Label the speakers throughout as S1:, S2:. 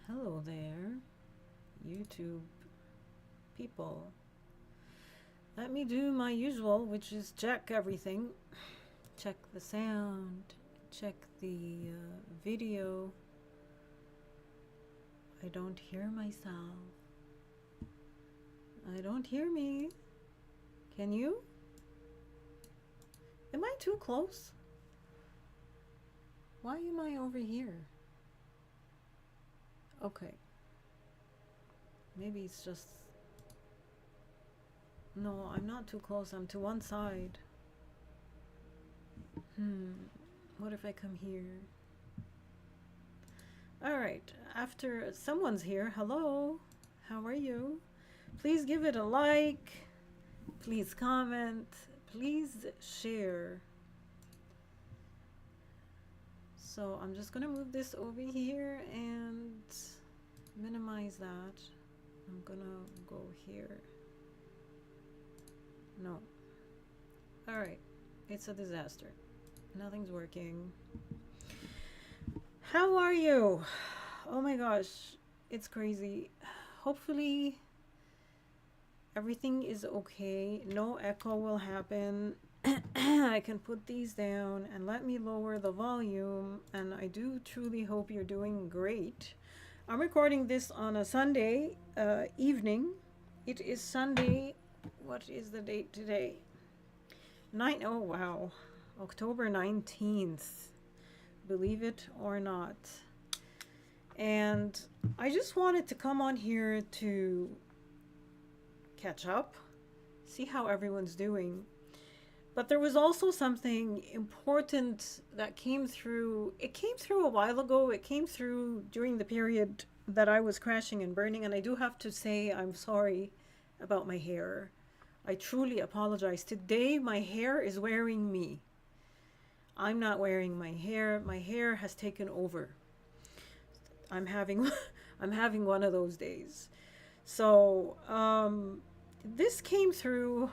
S1: Hello there, YouTube people. Let me do my usual, which is check everything. Check the sound, check the video. I don't hear myself. I don't hear me. Can you? Am I too close? Why am I over here? Okay. Maybe it's just... No, I'm not too close. I'm to one side. What if I come here? Alright, after someone's here, hello, how are you? Please give it a like, please comment, please share. So I'm just gonna move this over here and minimize that. I'm gonna go here. No. Alright, it's a disaster. Nothing's working. How are you? Oh my gosh, it's crazy. Hopefully everything is okay. No echo will happen. I can put these down and let me lower the volume. And I do truly hope you're doing great. I'm recording this on a Sunday evening. It is Sunday. What is the date today? Oh wow, October 19th. Believe it or not. And I just wanted to come on here to catch up, see how everyone's doing. But there was also something important that came through. It came through a while ago. It came through during the period that I was crashing and burning. And I do have to say I'm sorry about my hair. I truly apologize. Today my hair is wearing me. I'm not wearing my hair. My hair has taken over. I'm having I'm having one of those days. So this came through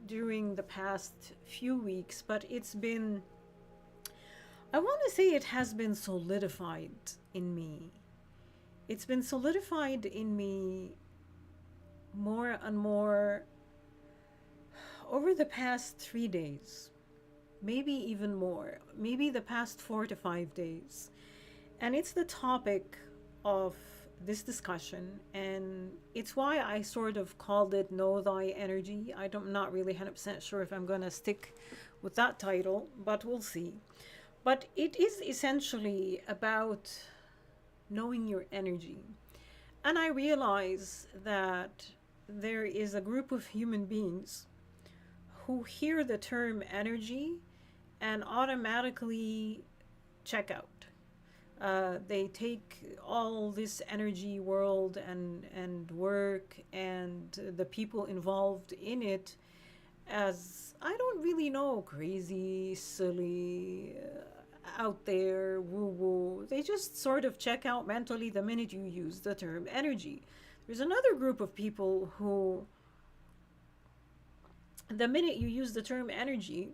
S1: during the past few weeks, but it's been, I want to say it has been solidified in me. It's been solidified in me more and more over the past 3 days, maybe even more, maybe the past 4 to 5 days. And it's the topic of this discussion, and it's why I sort of called it Know Thy Energy. I'm not really 100% sure if I'm going to stick with that title, but we'll see. But it is essentially about knowing your energy. And I realize that there is a group of human beings who hear the term energy and automatically check out. They take all this energy world and work and the people involved in it as, I don't really know, crazy, silly, out there, woo woo. They just sort of check out mentally the minute you use the term energy. There's another group of people who, the minute you use the term energy,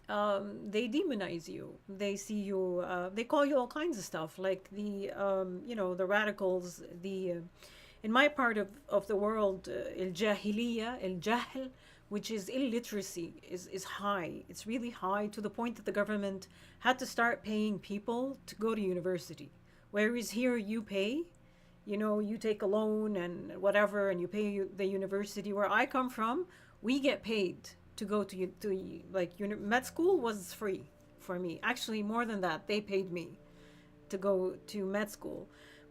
S1: they demonize you. They see you. They call you all kinds of stuff, like the radicals. In my part of the world, el jahiliya, el jahl, which is illiteracy, is high. It's really high to the point that the government had to start paying people to go to university. Whereas here, you pay. You take a loan and whatever, and you pay the university. Where I come from, we get paid to go to med school was free for me. Actually, more than that, they paid me to go to med school.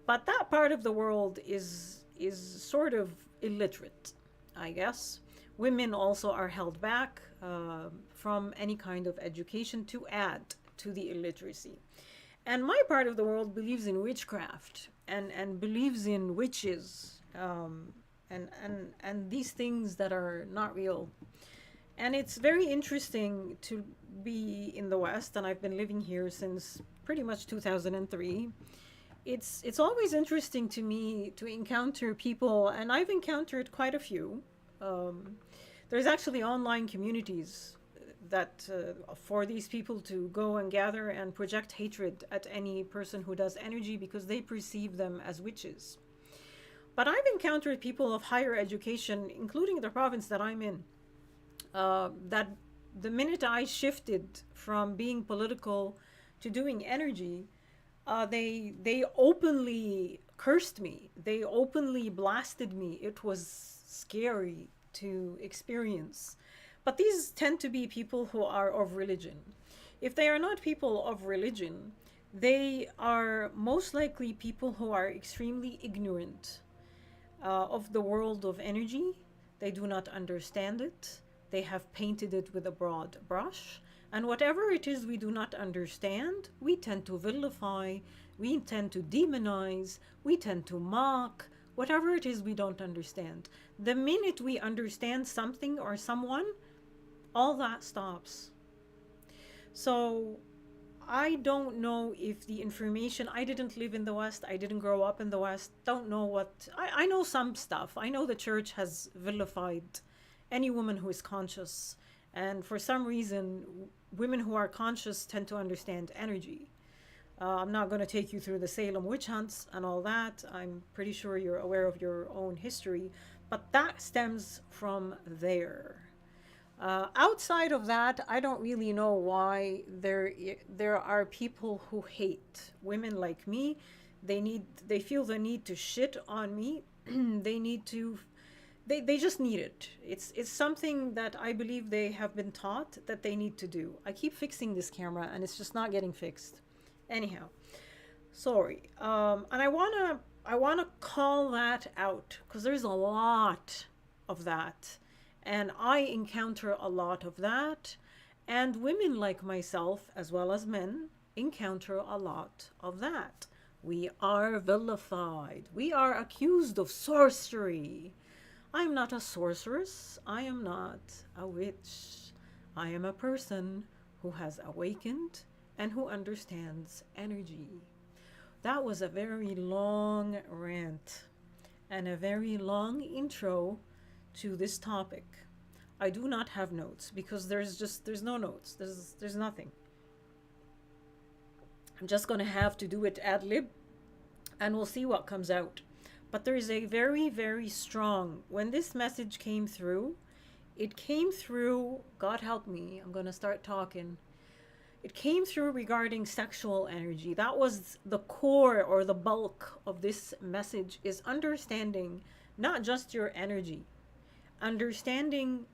S1: But that part of the world is sort of illiterate, I guess. Women also are held back from any kind of education to add to the illiteracy. And my part of the world believes in witchcraft and believes in witches, and these things that are not real. And it's very interesting to be in the West, and I've been living here since pretty much 2003. It's always interesting to me to encounter people, and I've encountered quite a few. There's actually online communities for these people to go and gather and project hatred at any person who does energy because they perceive them as witches. But I've encountered people of higher education, including the province that I'm in, that the minute I shifted from being political to doing energy, they openly cursed me. They openly blasted me. It was scary to experience. But these tend to be people who are of religion. If they are not people of religion, they are most likely people who are extremely ignorant of the world of energy. They do not understand it. They have painted it with a broad brush. And whatever it is we do not understand, we tend to vilify, we tend to demonize, we tend to mock, whatever it is we don't understand. The minute we understand something or someone, all that stops. So I don't know if the information, I didn't live in the West, I didn't grow up in the West, don't know what, I know some stuff. I know the church has vilified any woman who is conscious. And for some reason, women who are conscious tend to understand energy. I'm not going to take you through the Salem witch hunts and all that. I'm pretty sure you're aware of your own history. But that stems from there. Outside of that, I don't really know why there are people who hate women like me. They feel the need to shit on me. They just need it. It's something that I believe they have been taught that they need to do. I keep fixing this camera and it's just not getting fixed. Anyhow, sorry. And I wanna call that out because there's a lot of that. And I encounter a lot of that. And women like myself, as well as men, encounter a lot of that. We are vilified. We are accused of sorcery. I am not a sorceress. I am not a witch. I am a person who has awakened and who understands energy. That was a very long rant and a very long intro to this topic. I do not have notes because there's no notes. There's nothing. I'm just going to have to do it ad lib and we'll see what comes out. But there is a very, very strong, when this message came through, it came through, God help me, I'm going to start talking. It came through regarding sexual energy. That was the core or the bulk of this message, is understanding not just your energy, understanding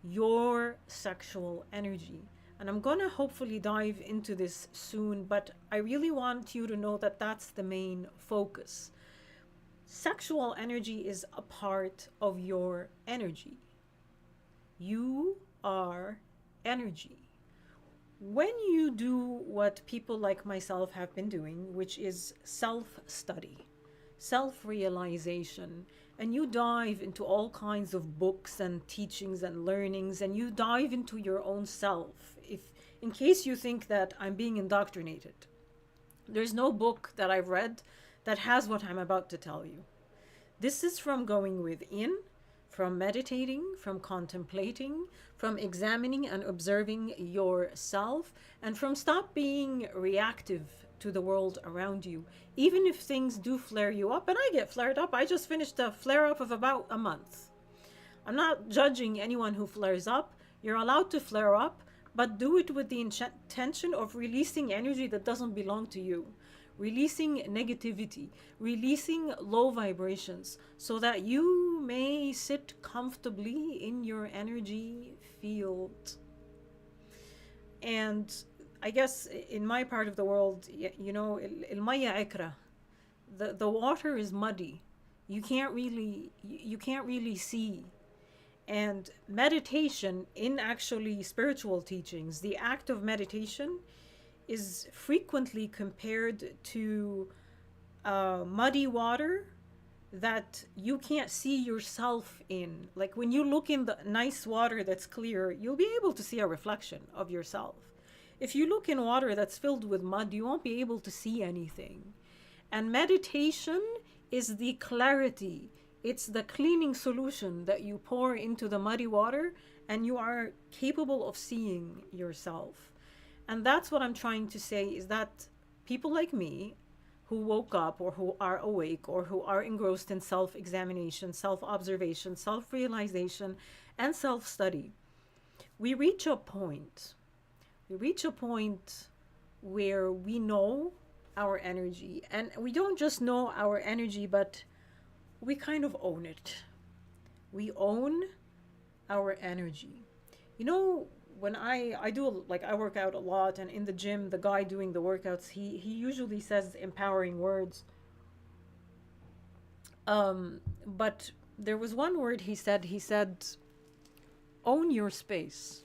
S1: your sexual energy. And I'm going to hopefully dive into this soon, but I really want you to know that that's the main focus. Sexual energy is a part of your energy. You are energy. When you do what people like myself have been doing, which is self-study, self-realization, and you dive into all kinds of books and teachings and learnings, and you dive into your own self, in case you think that I'm being indoctrinated, there's no book that I've read that has what I'm about to tell you. This is from going within, from meditating, from contemplating, from examining and observing yourself, and from stop being reactive to the world around you. Even if things do flare you up, and I get flared up, I just finished a flare up of about a month. I'm not judging anyone who flares up. You're allowed to flare up, but do it with the intention of releasing energy that doesn't belong to you. Releasing negativity, releasing low vibrations, so that you may sit comfortably in your energy field. And I guess in my part of the world, you know, المية عكرة. The water is muddy. You can't really see. And meditation, in actually spiritual teachings, the act of meditation is frequently compared to muddy water that you can't see yourself in. Like when you look in the nice water that's clear, you'll be able to see a reflection of yourself. If you look in water that's filled with mud, you won't be able to see anything. And meditation is the clarity. It's the cleaning solution that you pour into the muddy water, and you are capable of seeing yourself. And that's what I'm trying to say, is that people like me who woke up or who are awake or who are engrossed in self examination, self observation, self realization, and self study, we reach a point. We reach a point where we know our energy. And we don't just know our energy, but we kind of own it. We own our energy. You know, when I do, like, I work out a lot, and in the gym, the guy doing the workouts, he usually says empowering words. But there was one word he said own your space.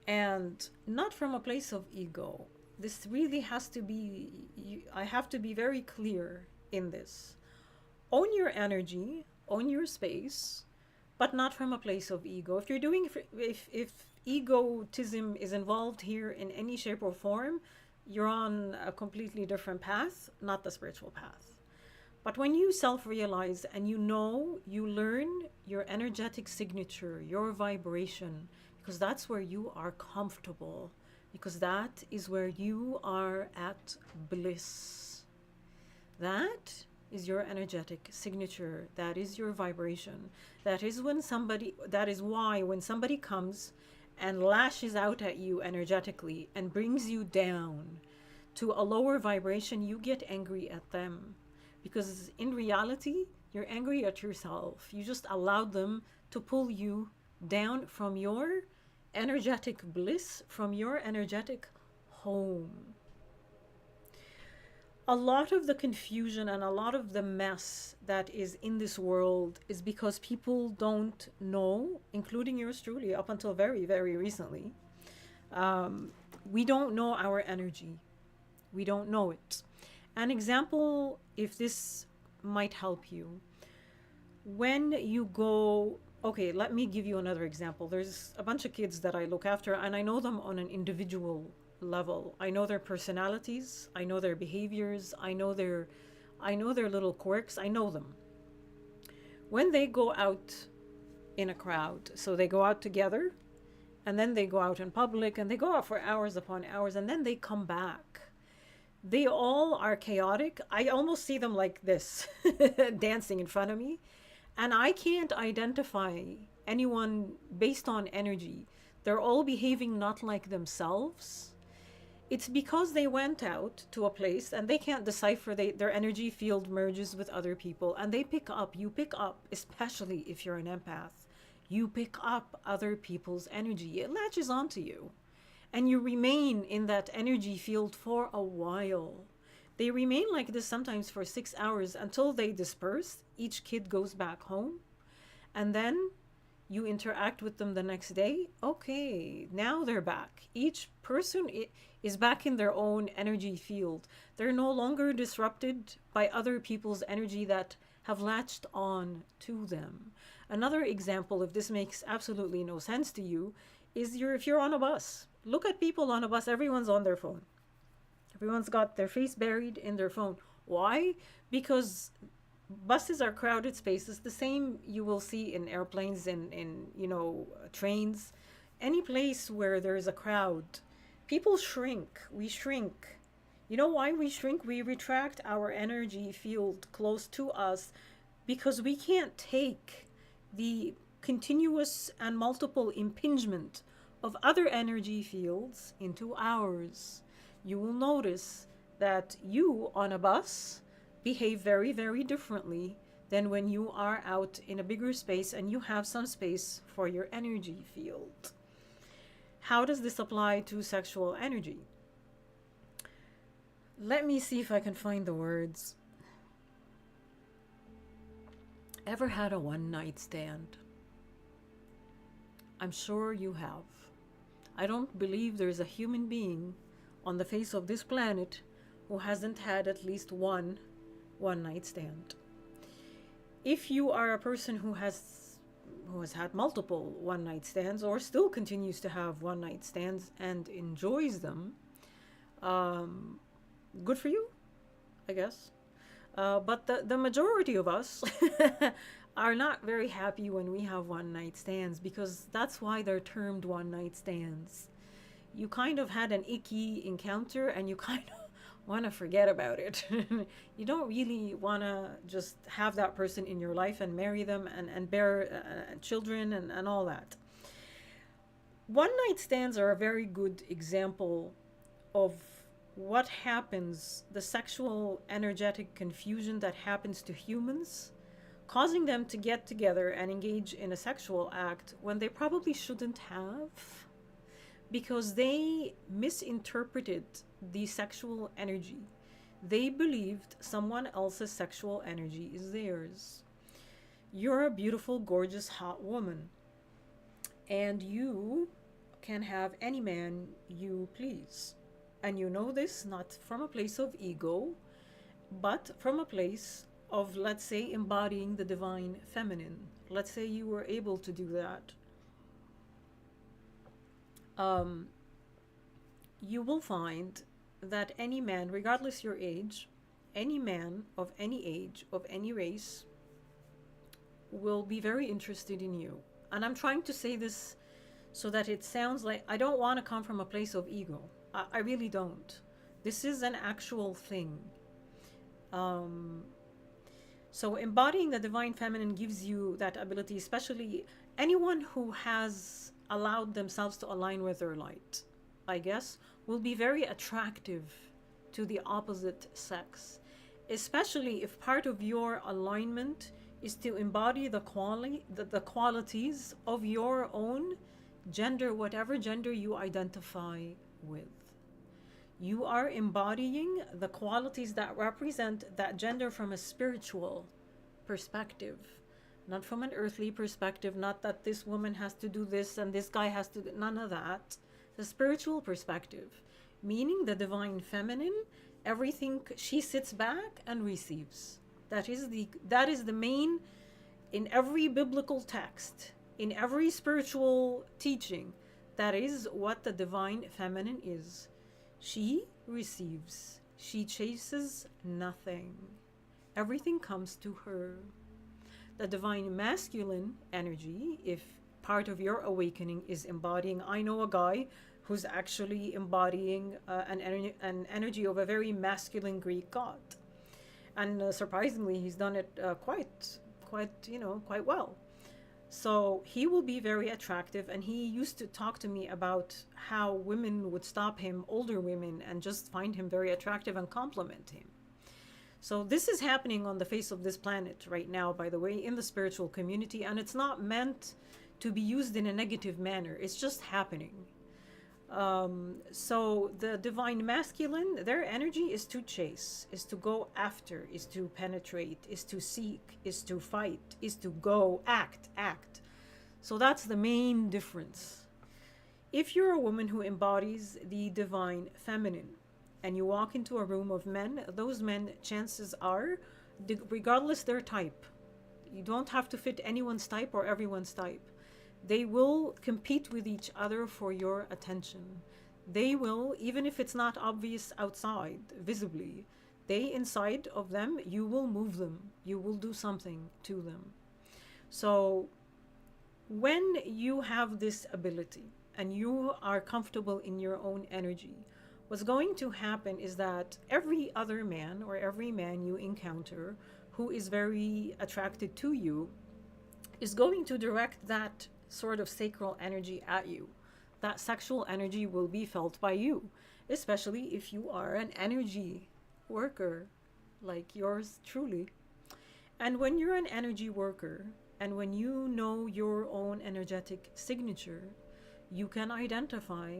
S1: And not from a place of ego. This really has to be, I have to be very clear in this. Own your energy, own your space, but not from a place of ego. If you're doing, if egotism is involved here in any shape or form, you're on a completely different path, not the spiritual path. But when you self realize and you know, you learn your energetic signature, your vibration, because that's where you are comfortable, because that is where you are at bliss. That is your energetic signature. That is your vibration. That is why when somebody comes and lashes out at you energetically and brings you down to a lower vibration, you get angry at them. Because in reality, you're angry at yourself. You just allowed them to pull you down from your energetic bliss, from your energetic home. A lot of the confusion and a lot of the mess that is in this world is because people don't know, including yours truly, up until very, very recently. We don't know our energy. We don't know it. An example, if this might help you, when you go, okay, let me give you another example. There's a bunch of kids that I look after, and I know them on an individual level. I know their personalities, I know their behaviors, I know their little quirks, I know them. When they go out in a crowd, so they go out together, and then they go out in public, and they go out for hours upon hours, and then they come back. They all are chaotic. I almost see them like this, dancing in front of me. And I can't identify anyone based on energy. They're all behaving not like themselves. It's because they went out to a place and they can't decipher, their energy field merges with other people, and they pick up, you pick up, especially if you're an empath, you pick up other people's energy. It latches onto you. And you remain in that energy field for a while. They remain like this sometimes for 6 hours until they disperse. Each kid goes back home. And then you interact with them the next day. Okay, now they're back. Each person is back in their own energy field. They're no longer disrupted by other people's energy that have latched on to them. Another example, if this makes absolutely no sense to you, is if you're on a bus. Look at people on a bus. Everyone's on their phone. Everyone's got their face buried in their phone. Why? Because buses are crowded spaces. The same you will see in airplanes and in trains. Any place where there's a crowd, people shrink. We shrink. You know why we shrink? We retract our energy field close to us because we can't take the continuous and multiple impingement of other energy fields into ours. You will notice that you on a bus behave very, very differently than when you are out in a bigger space and you have some space for your energy field. How does this apply to sexual energy? Let me see if I can find the words. Ever had a one-night stand? I'm sure you have. I don't believe there's a human being on the face of this planet who hasn't had at least one night stand. If you are a person who has had multiple one night stands or still continues to have one night stands and enjoys them, good for you, I guess. But the majority of us are not very happy when we have one night stands, because that's why they're termed one night stands. You kind of had an icky encounter and you kind of want to forget about it. You don't really want to just have that person in your life and marry them and bear children and all that. One night stands are a very good example of what happens, the sexual energetic confusion that happens to humans, causing them to get together and engage in a sexual act when they probably shouldn't have, because they misinterpreted the sexual energy. They believed someone else's sexual energy is theirs. You're a beautiful, gorgeous, hot woman, and you can have any man you please. And you know this not from a place of ego, but from a place of, let's say, embodying the divine feminine. Let's say you were able to do that. You will find that any man, regardless your age, any man of any age, of any race, will be very interested in you. And I'm trying to say this so that it sounds like I don't want to come from a place of ego. I really don't. This is an actual thing. So embodying the divine feminine gives you that ability, especially anyone who has allowed themselves to align with their light, I guess, will be very attractive to the opposite sex, especially if part of your alignment is to embody the qualities of your own gender, whatever gender you identify with. You are embodying the qualities that represent that gender from a spiritual perspective, not from an earthly perspective, not that this woman has to do this and this guy has to do, none of that. The spiritual perspective, meaning the divine feminine, everything, she sits back and receives. That is the main, in every biblical text, in every spiritual teaching, that is what the divine feminine is. She receives. She chases nothing. Everything comes to her. The divine masculine energy, if part of your awakening is embodying, I know a guy who's actually embodying an energy of a very masculine Greek god. And surprisingly, he's done it quite well. So he will be very attractive, and he used to talk to me about how women would stop him, older women, and just find him very attractive and compliment him. So this is happening on the face of this planet right now, by the way, in the spiritual community, and it's not meant to be used in a negative manner. It's just happening. So the divine masculine, their energy is to chase, is to go after, is to penetrate, is to seek, is to fight, is to go, act. So that's the main difference. If you're a woman who embodies the divine feminine and you walk into a room of men, those men, chances are, regardless their type, you don't have to fit anyone's type or everyone's type. They will compete with each other for your attention. They will, even if it's not obvious outside, visibly, they inside of them, you will move them. You will do something to them. So when you have this ability and you are comfortable in your own energy, what's going to happen is that every other man or every man you encounter who is very attracted to you is going to direct that sort of sacral energy at you. That sexual energy will be felt by you, especially if you are an energy worker like yours truly. And when you're an energy worker, and when you know your own energetic signature, you can identify,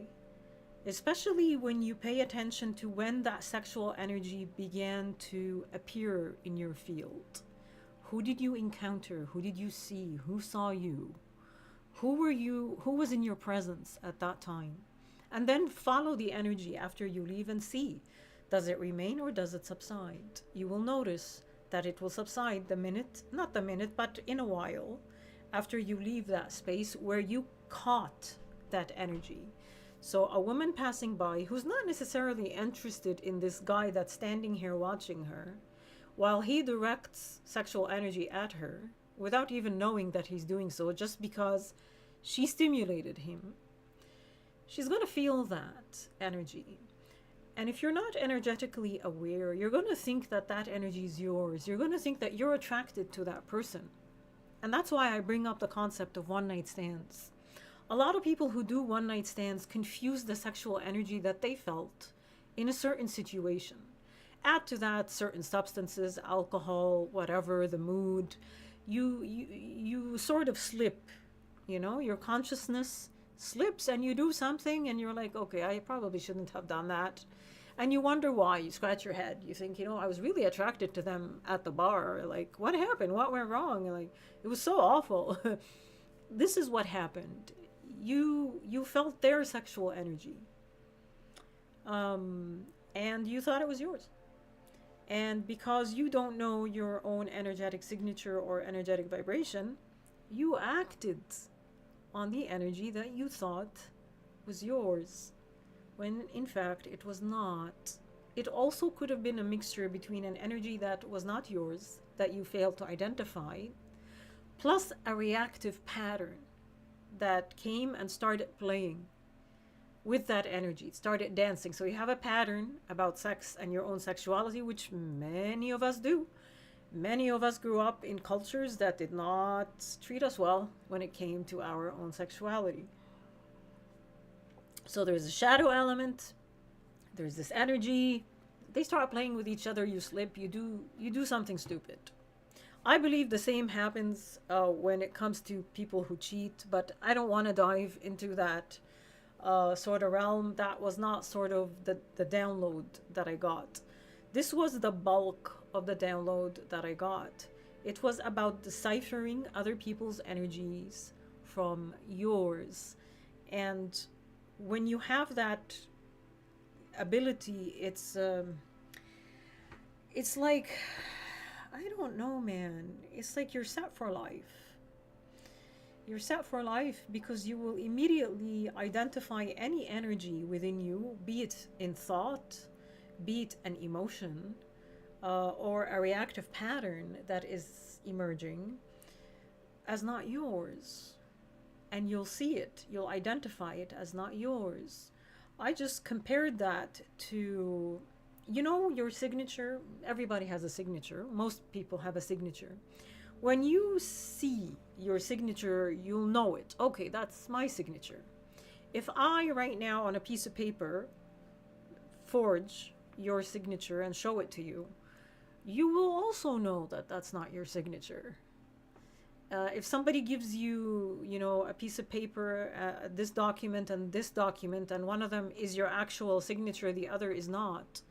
S1: especially when you pay attention to when that sexual energy began to appear in your field. Who did you encounter? Who did you see? Who saw you? Who were you? Who was in your presence at that time? And then follow the energy after you leave and see, does it remain or does it subside? You will notice that it will subside not the minute, but in a while after you leave that space where you caught that energy. So a woman passing by who's not necessarily interested in this guy that's standing here watching her, while he directs sexual energy at her, without even knowing that he's doing so, just because she stimulated him, she's going to feel that energy. And if you're not energetically aware, you're going to think that that energy is yours. You're going to think that you're attracted to that person. And that's why I bring up the concept of one night stands. A lot of people who do one night stands confuse the sexual energy that they felt in a certain situation. Add to that certain substances, alcohol, whatever, the mood. You sort of slip, your consciousness slips and you do something and you're like, okay, I probably shouldn't have done that. And you wonder why. You scratch your head. You think, I was really attracted to them at the bar. Like, what happened? What went wrong? Like, it was so awful. This is what happened. You felt their sexual energy. And you thought it was yours. And because you don't know your own energetic signature or energetic vibration, you acted on the energy that you thought was yours, when in fact it was not. It also could have been a mixture between an energy that was not yours, that you failed to identify, plus a reactive pattern that came and started playing with that energy. It started dancing. So you have a pattern about sex and your own sexuality, which many of us do. Many of us grew up in cultures that did not treat us well when it came to our own sexuality. So there's a shadow element, there's this energy. They start playing with each other, you slip, you do something stupid. I believe the same happens when it comes to people who cheat, but I don't want to dive into that sort of realm. That was not sort of the download that I got. This was the bulk of the download that I got. It was about deciphering other people's energies from yours. And when you have that ability, it's like, I don't know, man. It's like you're set for life. You're set for life because you will immediately identify any energy within you, be it in thought, be it an emotion, or a reactive pattern that is emerging, as not yours. And you'll see it, you'll identify it as not yours. I just compared that to, your signature. Everybody has a signature. Most people have a signature. When you see your signature, you'll know it. Okay, that's my signature. If I, right now, on a piece of paper, forge your signature and show it to you, you will also know that that's not your signature. If somebody gives you, a piece of paper, this document, and one of them is your actual signature, the other is not,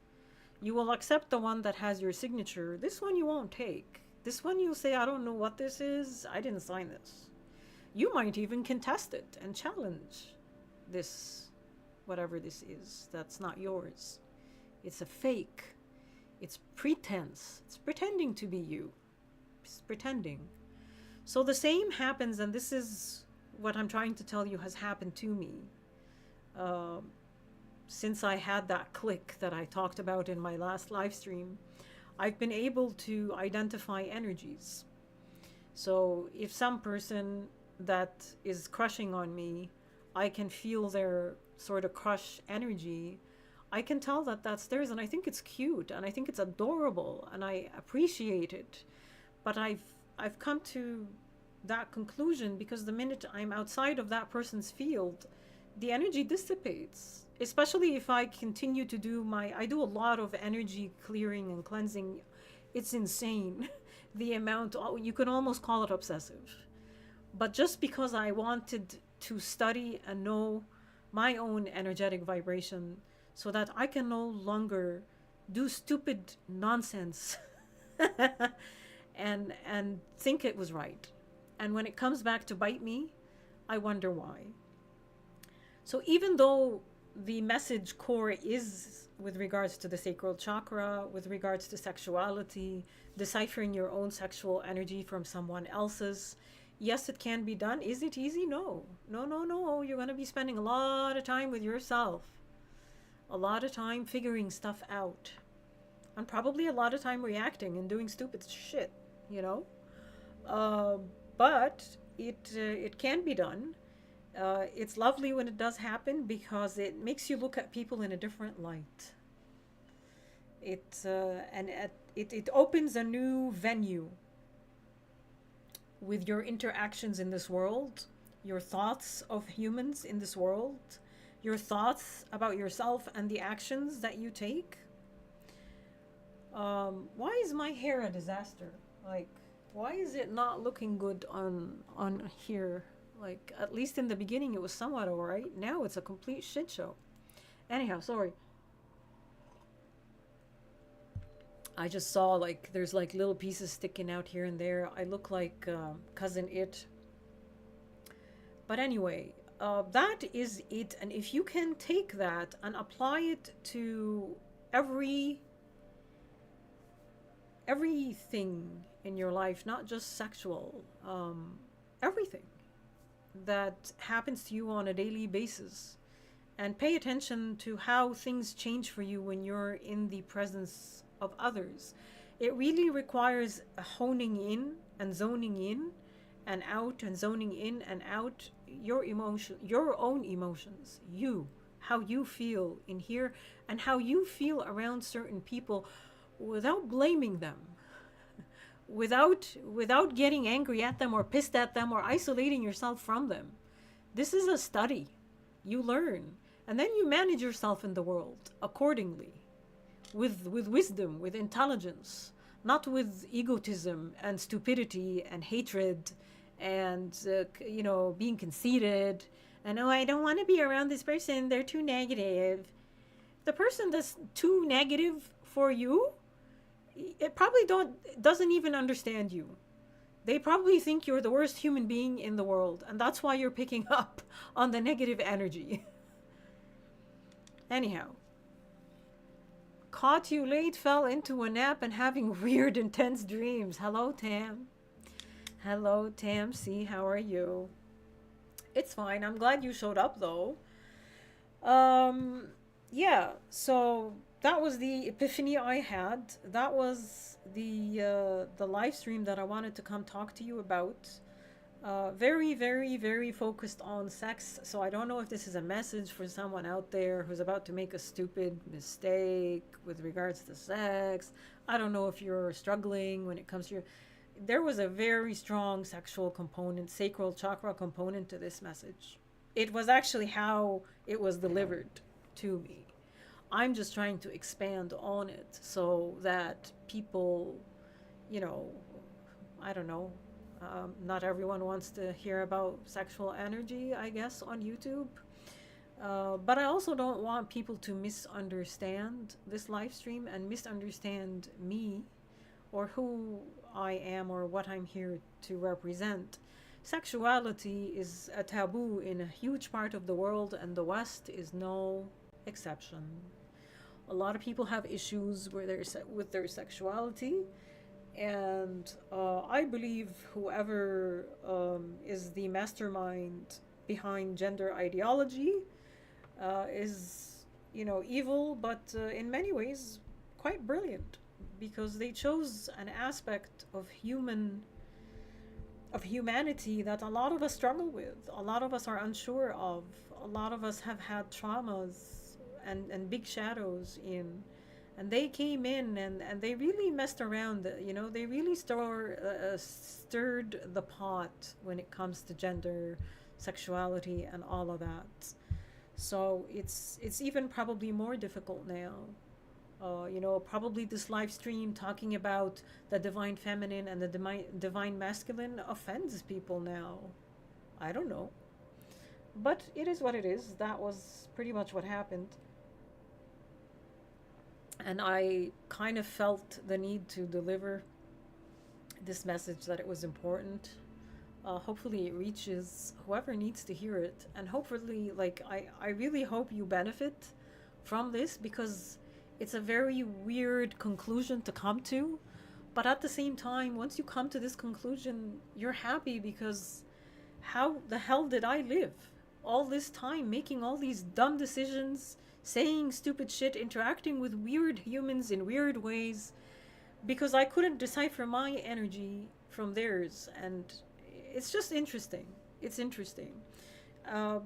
S1: you will accept the one that has your signature. This one you won't take. This one you'll say, I don't know what this is. I didn't sign this. You might even contest it and challenge this, whatever this is, that's not yours. It's a fake. It's pretense. It's pretending to be you. It's pretending. So the same happens, and this is what I'm trying to tell you has happened to me. Since I had that click that I talked about in my last live stream, I've been able to identify energies. So if some person that is crushing on me, I can feel their sort of crush energy, I can tell that that's theirs, and I think it's cute, and I think it's adorable, and I appreciate it. But I've come to that conclusion because the minute I'm outside of that person's field, the energy dissipates. Especially if I continue to I do a lot of energy clearing and cleansing. It's insane. The amount, you can almost call it obsessive. But just because I wanted to study and know my own energetic vibration so that I can no longer do stupid nonsense and think it was right. And when it comes back to bite me, I wonder why. So even though the message core is with regards to the sacral chakra, with regards to sexuality, deciphering your own sexual energy from someone else's, yes, it can be done. Is it easy? No. No. You're going to be spending a lot of time with yourself, a lot of time figuring stuff out, and probably a lot of time reacting and doing stupid shit, uh, but it can be done. It's lovely when it does happen because it makes you look at people in a different light. It opens a new venue with your interactions in this world, your thoughts of humans in this world, your thoughts about yourself and the actions that you take. Why is my hair a disaster? Like, why is it not looking good on here? Like, at least in the beginning it was somewhat alright. Now it's a complete shit show. Anyhow, sorry. I just saw like there's like little pieces sticking out here and there. I look like cousin It. But anyway, that is it. And if you can take that and apply it to every everything in your life, not just sexual, everything that happens to you on a daily basis, and pay attention to how things change for you when you're in the presence of others. It really requires a honing in and zoning in and out and zoning in and out your emotion, your own emotions, you, how you feel in here and how you feel around certain people without blaming them, without getting angry at them or pissed at them or isolating yourself from them. This is a study. You learn and then you manage yourself in the world accordingly, with wisdom, with intelligence, not with egotism and stupidity and hatred and being conceited and oh, I don't want to be around this person, they're too negative. The person that's too negative for you, it probably doesn't even understand you. They probably think you're the worst human being in the world, and that's why you're picking up on the negative energy. Anyhow, caught you late, fell into a nap, and having weird, intense dreams. Hello, Tam. Hello, Tam. See, how are you? It's fine. I'm glad you showed up, though. Um, yeah. So that was the epiphany I had. That was the live stream that I wanted to come talk to you about. Very, very, very focused on sex. So I don't know if this is a message for someone out there who's about to make a stupid mistake with regards to sex. I don't know if you're struggling when it comes to your. There was a very strong sexual component, sacral chakra component to this message. It was actually how it was delivered to me. I'm just trying to expand on it so that people, you know, I don't know, not everyone wants to hear about sexual energy, I guess, on YouTube. But I also don't want people to misunderstand this live stream and misunderstand me or who I am or what I'm here to represent. Sexuality is a taboo in a huge part of the world, and the West is no exception. A lot of people have issues with their sexuality, and I believe whoever is the mastermind behind gender ideology is, evil, but in many ways quite brilliant, because they chose an aspect of humanity that a lot of us struggle with, a lot of us are unsure of, a lot of us have had traumas and big shadows in, and they came in and they really messed around, they really stirred the pot when it comes to gender, sexuality, and all of that. So it's even probably more difficult now. Probably this live stream talking about the divine feminine and the divine masculine offends people now. I don't know. But it is what it is. That was pretty much what happened. And I kind of felt the need to deliver this message that it was important. Hopefully it reaches whoever needs to hear it. And hopefully, I really hope you benefit from this, because it's a very weird conclusion to come to. But at the same time, once you come to this conclusion, you're happy, because how the hell did I live all this time making all these dumb decisions, saying stupid shit, interacting with weird humans in weird ways, because I couldn't decipher my energy from theirs, and it's just interesting. It's interesting. Uh,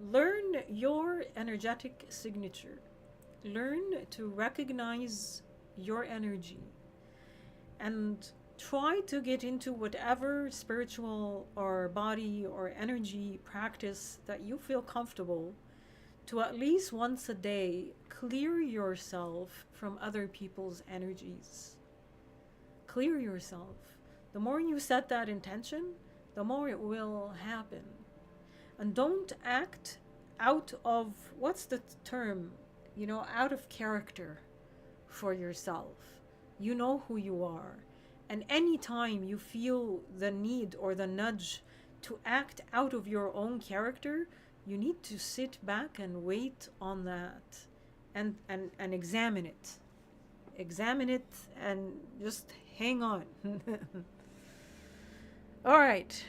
S1: Learn your energetic signature. Learn to recognize your energy and try to get into whatever spiritual or body or energy practice that you feel comfortable to at least once a day clear yourself from other people's energies. Clear yourself. The more you set that intention, the more it will happen. And don't act out of, what's the term? Out of character for yourself. You know who you are. And anytime you feel the need or the nudge to act out of your own character, you need to sit back and wait on that and examine it. Examine it and just hang on. All right.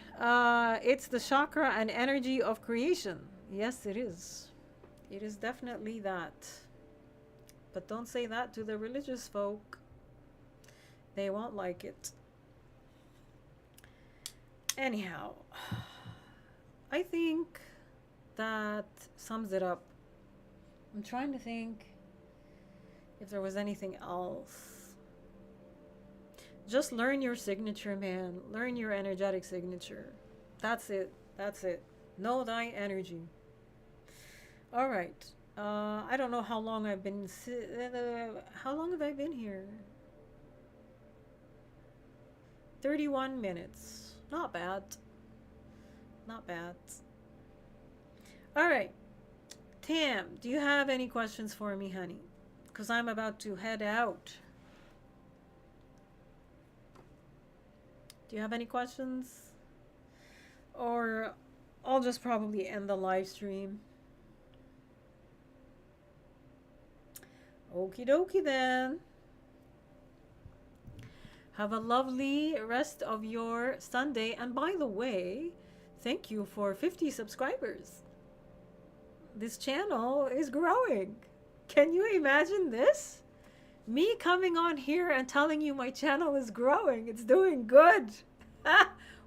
S1: It's the chakra and energy of creation. Yes, it is. It is definitely that. But don't say that to the religious folk. They won't like it. Anyhow, I think that sums it up. I'm trying to think if there was anything else. Just learn your signature, man. Learn your energetic signature. That's it. That's it. Know thy energy. All right. I don't know how long I've been. How long have I been here? 31 minutes. Not bad. Not bad. All right. Tam, do you have any questions for me, honey? Because I'm about to head out. Do you have any questions? Or I'll just probably end the live stream. Okie dokie then. Have a lovely rest of your Sunday. And by the way, thank you for 50 subscribers. This channel is growing. Can you imagine this? Me coming on here and telling you my channel is growing. It's doing good.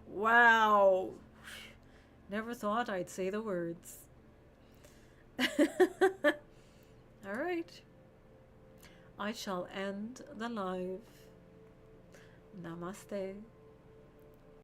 S1: Wow. Never thought I'd say the words. All right. I shall end the live. Namaste.